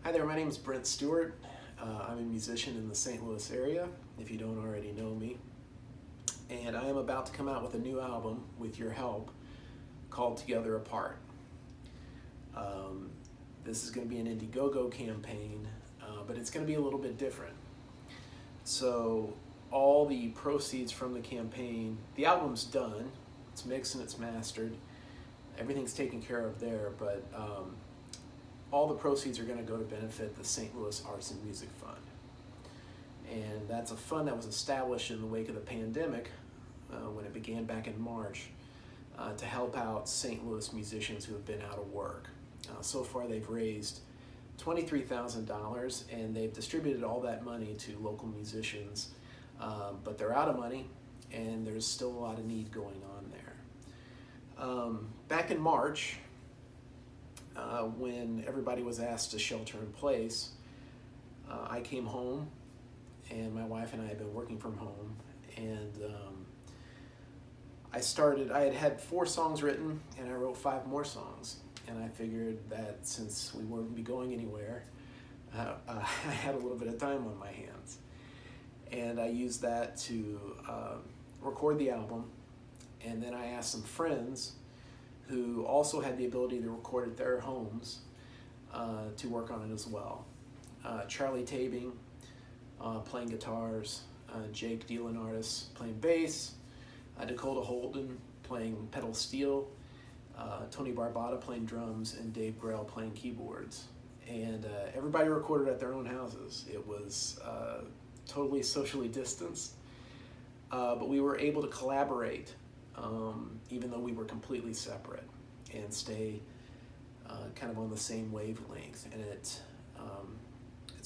Hi there, my name is Brent Stewart. I'm a musician in the St. Louis area, if you don't already know me. And I am about to come out with a new album, with your help, called Together Apart. This is going to be an IndieGoGo campaign, but it's going to be a little bit different. So all the proceeds from the campaign, the album's done, it's mixed and it's mastered, everything's taken care of there, but all the proceeds are going to go to benefit the St. Louis Arts and Music Fund. And that's a fund that was established in the wake of the pandemic when it began back in March to help out St. Louis musicians who have been out of work. So far they've raised $23,000 and they've distributed all that money to local musicians, but they're out of money and there's still a lot of need going on there. Back in March, when everybody was asked to shelter in place, I came home and my wife and I had been working from home, and I had 4 songs written and I wrote 5 more songs, and I figured that since we wouldn't be going anywhere, I had a little bit of time on my hands, and I used that to record the album. And then I asked some friends who also had the ability to record at their homes to work on it as well. Charlie Tabing playing guitars, Jake Dealenartis playing bass, Dakota Holden playing pedal steel, Tony Barbata playing drums, and Dave Grell playing keyboards. And everybody recorded at their own houses. It was totally socially distanced, but we were able to collaborate even though we were completely separate, and stay kind of on the same wavelength. And it's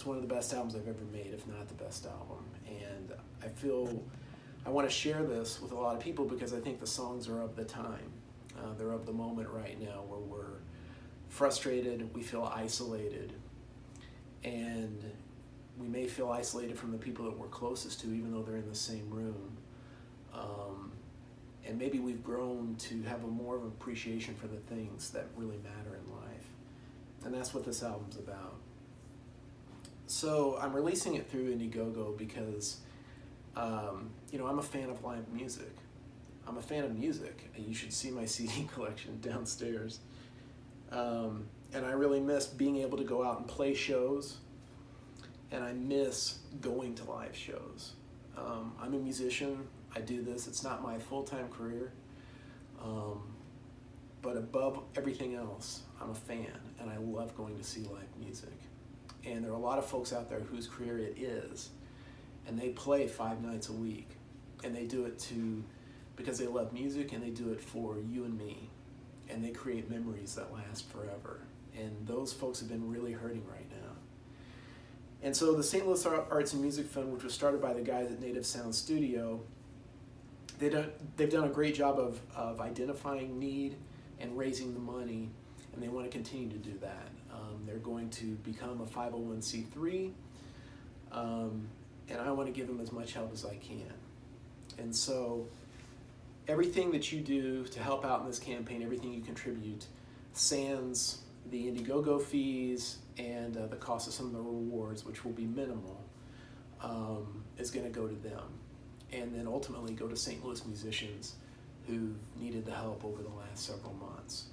one of the best albums I've ever made, if not the best album. And I feel I want to share this with a lot of people because I think the songs are of the time. They're of the moment right now, where we're frustrated, we feel isolated, and we may feel isolated from the people that we're closest to, even though they're in the same room. And maybe we've grown to have more of an appreciation for the things that really matter in life. And that's what this album's about. So I'm releasing it through IndieGoGo because, I'm a fan of live music. I'm a fan of music, and you should see my CD collection downstairs. And I really miss being able to go out and play shows, and I miss going to live shows. I'm a musician. I do this. It's not my full-time career, but above everything else, I'm a fan, and I love going to see live music. And there are a lot of folks out there whose career it is, and they play 5 nights a week, and they do it because they love music, and they do it for you and me, and they create memories that last forever. And those folks have been really hurting right now. And so the St. Louis Arts and Music Fund, which was started by the guys at Native Sound Studio, they've done a great job of identifying need and raising the money, and they want to continue to do that. They're going to become a 501c3, and I want to give them as much help as I can. And so everything that you do to help out in this campaign, everything you contribute, sans the IndieGoGo fees and the cost of some of the rewards, which will be minimal, is going to go to them. And then ultimately go to St. Louis musicians who needed the help over the last several months.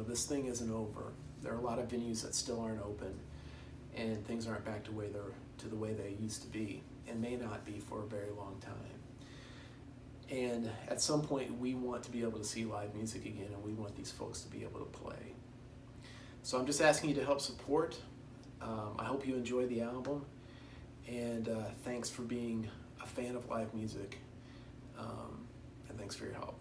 This thing isn't over. There are a lot of venues that still aren't open, and things aren't back to the way they used to be, and may not be for a very long time. And at some point, we want to be able to see live music again, and we want these folks to be able to play. So I'm just asking you to help support. I hope you enjoy the album, and thanks for being a fan of live music, and thanks for your help.